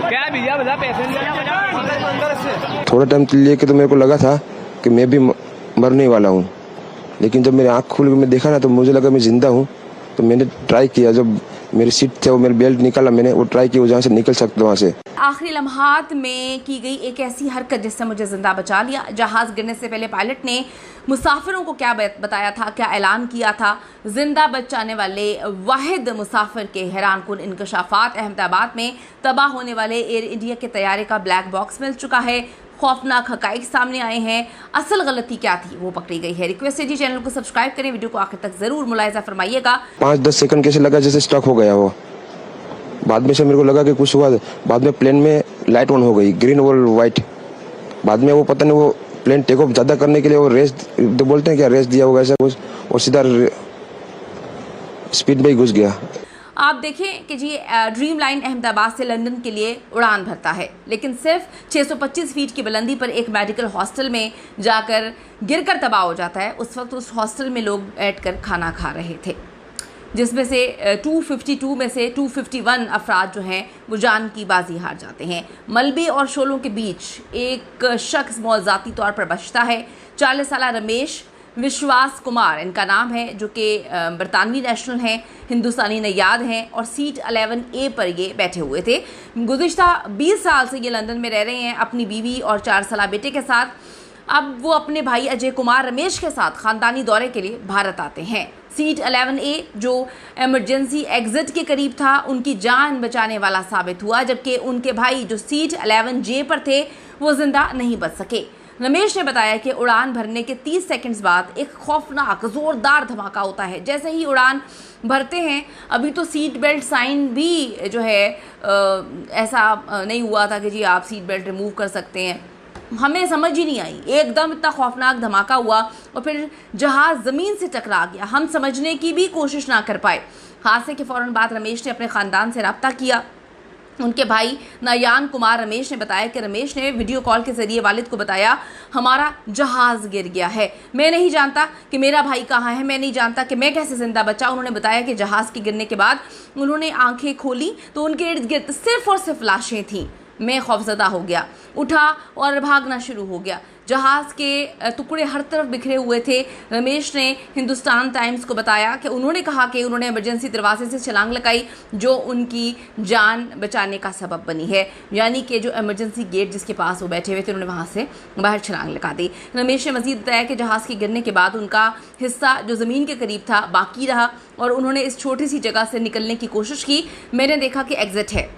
क्या भैया बता पैसे थोड़ा टाइम लेके तो मेरे को लगा था कि मैं भी मरने वाला हूँ, लेकिन जब मेरी आँख खुल के मैं देखा ना तो मुझे लगा मैं जिंदा हूँ। तो मैंने ट्राई किया, जब मेरी सीट थे वो मेरी बेल्ट निकाला, मैंने वो ट्राई किया जहाँ से निकल सकता वहाँ से। आखिरी लम्हात में की गई एक ऐसी हरकत जिससे मुझे जिंदा बचा लिया। जहाज गिरने से पहले पायलट ने मुसाफिरों को क्या बताया था, क्या ऐलान किया था। जिंदा बच जाने वाले वाहिद मुसाफिर के हैरानकुन इंकशाफात। अहमदाबाद में तबाह होने वाले एयर इंडिया के तैयारे का ब्लैक बॉक्स मिल चुका है। खौफनाक हकाइक सामने आए हैं। असल गलती क्या थी वो पकड़ी गई है। रिक्वेस्ट है जी, चैनल को सब्सक्राइब करें, वीडियो को आखिर तक जरूर मुलाहिजा फरमाइएगा। 5-10 सेकंड कैसे लगा जैसे स्टक हो गया वो। बाद में से मेरे को लगा कि कुछ हुआ। बाद में प्लेन में लाइट ऑन हो गई, ग्रीन और वाइट। बाद में वो पता नहीं वो प्लेन टेक ऑफ ज्यादा करने के लिए वो रेस बोलते हैं क्या, रेस दिया होगा ऐसा कुछ, और सीधा स्पीड में ही घुस गया। आप देखें कि जी ड्रीम लाइन अहमदाबाद से लंदन के लिए उड़ान भरता है, लेकिन सिर्फ 625 फीट की बुलंदी पर एक मेडिकल हॉस्टल में जाकर गिरकर तबाह हो जाता है। उस वक्त उस हॉस्टल में लोग बैठकर खाना खा रहे थे, जिसमें से 252 में से 251 अफराद जो हैं वो जान की बाजी हार जाते हैं। मलबे और शोलों के बीच एक शख्स मौजाती तौर पर बचता है। 40 साला रमेश विश्वास कुमार इनका नाम है, जो कि बरतानवी नेशनल हैं, हिंदुस्तानी नयाद हैं और सीट 11A पर ये बैठे हुए थे। गुज़िश्ता 20 साल से ये लंदन में रह रहे हैं अपनी बीवी और 4 साला बेटे के साथ। अब वो अपने भाई अजय कुमार रमेश के साथ ख़ानदानी दौरे के लिए भारत आते हैं। सीट 11A जो इमरजेंसी एग्जिट के करीब था, उनकी जान बचाने वाला साबित हुआ, जबकि उनके भाई जो सीट 11J पर थे वो जिंदा नहीं बच सके। रमेश ने बताया कि उड़ान भरने के 30 सेकंड्स बाद एक खौफनाक ज़ोरदार धमाका होता है। जैसे ही उड़ान भरते हैं, अभी तो सीट बेल्ट साइन भी जो है ऐसा नहीं हुआ था कि जी आप सीट बेल्ट रिमूव कर सकते हैं। हमें समझ ही नहीं आई, एकदम इतना खौफनाक धमाका हुआ और फिर जहाज़ ज़मीन से टकरा गया। हम समझने की भी कोशिश ना कर पाए। हादसे के फ़ौरन बाद रमेश ने अपने ख़ानदान से रब्ता किया। उनके भाई नयान कुमार रमेश ने बताया कि रमेश ने वीडियो कॉल के ज़रिए वालिद को बताया, हमारा जहाज़ गिर गया है, मैं नहीं जानता कि मेरा भाई कहाँ है, मैं नहीं जानता कि मैं कैसे ज़िंदा बचा। उन्होंने बताया कि जहाज़ के गिरने के बाद उन्होंने आंखें खोली तो उनके इर्द गिर्द सिर्फ और सिर्फ लाशें थीं। मैं खौफजदा हो गया, उठा और भागना शुरू हो गया। जहाज़ के टुकड़े हर तरफ बिखरे हुए थे। रमेश ने हिंदुस्तान टाइम्स को बताया कि उन्होंने कहा कि उन्होंने इमरजेंसी दरवाजे से छलांग लगाई, जो उनकी जान बचाने का सबब बनी है। यानी कि जो इमरजेंसी गेट जिसके पास वो बैठे हुए थे, उन्होंने वहाँ से बाहर छलांग लगा दी। रमेश ने मज़ीद बताया कि जहाज़ के गिरने के बाद उनका हिस्सा जो ज़मीन के करीब था बाकी रहा और उन्होंने इस छोटी सी जगह से निकलने की कोशिश की। मैंने देखा कि एग्ज़िट है,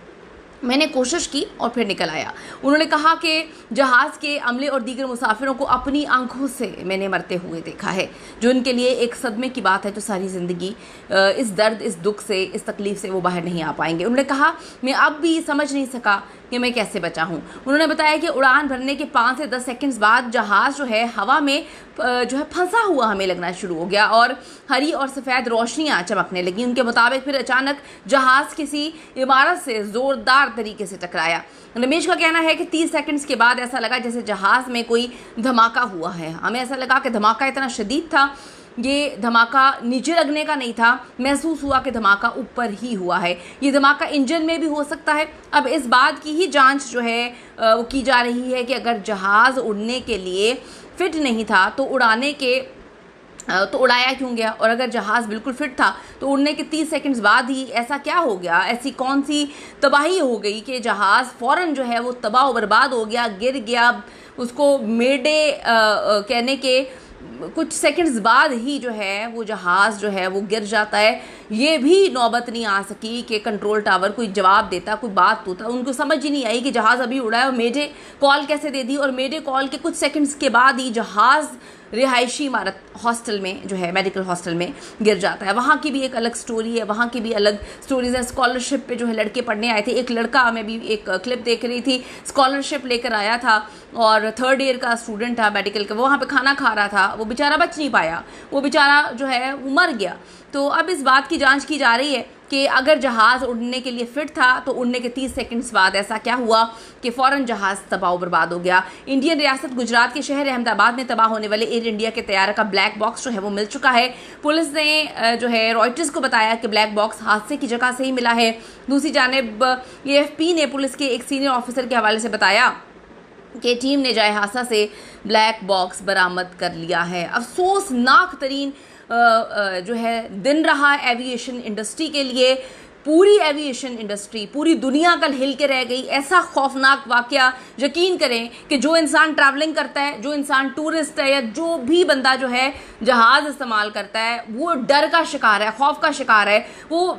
मैंने कोशिश की और फिर निकल आया। उन्होंने कहा कि जहाज़ के अमले और दीगर मुसाफिरों को अपनी आंखों से मैंने मरते हुए देखा है, जो उनके लिए एक सदमे की बात है। जो सारी ज़िंदगी इस दर्द, इस दुख से, इस तकलीफ़ से वो बाहर नहीं आ पाएंगे। उन्होंने कहा मैं अब भी समझ नहीं सका कि मैं कैसे बचा हूँ। उन्होंने बताया कि उड़ान भरने के 5 से 10 सेकंड्स बाद जहाज़ जो है हवा में जो है फंसा हुआ हमें लगना शुरू हो गया और हरी और सफ़ेद रोशनियाँ चमकने लगी। उनके मुताबिक फिर अचानक जहाज़ किसी इमारत से ज़ोरदार तरीके से टकराया। रमेश का कहना है कि 30 सेकंड्स के बाद ऐसा लगा जैसे जहाज़ में कोई धमाका हुआ है। हमें ऐसा लगा कि धमाका इतना शदीद था, ये धमाका नीचे लगने का नहीं था। महसूस हुआ कि धमाका ऊपर ही हुआ है। ये धमाका इंजन में भी हो सकता है। अब इस बात की ही जांच जो है वो की जा रही है कि अगर जहाज़ उड़ने के लिए फिट नहीं था तो तो उड़ाया क्यों गया, और अगर जहाज़ बिल्कुल फिट था तो उड़ने के 30 सेकंड्स बाद ही ऐसा क्या हो गया, ऐसी कौन सी तबाही हो गई कि जहाज़ फ़ौरन जो है वो तबाह व बर्बाद हो गया, गिर गया। उसको मेडे कहने के कुछ सेकंड्स बाद ही जो है वो जहाज़ जो है वो गिर जाता है। ये भी नौबत नहीं आ सकी कि कंट्रोल टावर कोई जवाब देता, कोई बात होता। उनको समझ ही नहीं आई कि जहाज़ अभी उड़ा है और मेडे कॉल कैसे दे दी, और मेडे कॉल के कुछ सेकंड्स के बाद ही जहाज़ रिहायशी इमारत हॉस्टल में जो है मेडिकल हॉस्टल में गिर जाता है। वहाँ की भी एक अलग स्टोरी है, वहाँ की भी अलग स्टोरीज है। स्कॉलरशिप पे जो है लड़के पढ़ने आए थे। एक लड़का, मैं भी एक क्लिप देख रही थी, स्कॉलरशिप लेकर आया था और 3rd ईयर का स्टूडेंट था मेडिकल का। वो वहाँ पे खाना खा रहा था, वो बेचारा बच नहीं पाया, वो बेचारा जो है वो मर गया। तो अब इस बात की जांच की जा रही है कि अगर जहाज़ उड़ने के लिए फिट था तो उड़ने के 30 सेकंड्स बाद ऐसा क्या हुआ कि फ़ौरन जहाज़ तबाह बर्बाद हो गया। इंडियन रियासत गुजरात के शहर अहमदाबाद में तबाह होने वाले एयर इंडिया के तैयारा का ब्लैक बॉक्स जो है वो मिल चुका है। पुलिस ने जो है रॉयटर्स को बताया कि ब्लैक बॉक्स हादसे की जगह से ही मिला है। दूसरी जानिब AFP ने पुलिस के एक सीनियर ऑफिसर के हवाले से बताया कि टीम ने जाए हादसा से ब्लैक बॉक्स बरामद कर लिया है। अफसोसनाक तरीन जो है दिन रहा एविएशन इंडस्ट्री के लिए। पूरी एविएशन इंडस्ट्री, पूरी दुनिया कल हिल के रह गई। ऐसा खौफनाक वाकया, यकीन करें कि जो इंसान ट्रैवलिंग करता है, जो इंसान टूरिस्ट है या जो भी बंदा जो है जहाज़ इस्तेमाल करता है, वो डर का शिकार है, खौफ का शिकार है, वो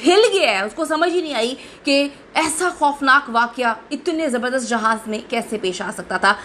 हिल गया है। उसको समझ ही नहीं आई कि ऐसा खौफनाक वाकया इतने ज़बरदस्त जहाज़ में कैसे पेश आ सकता था।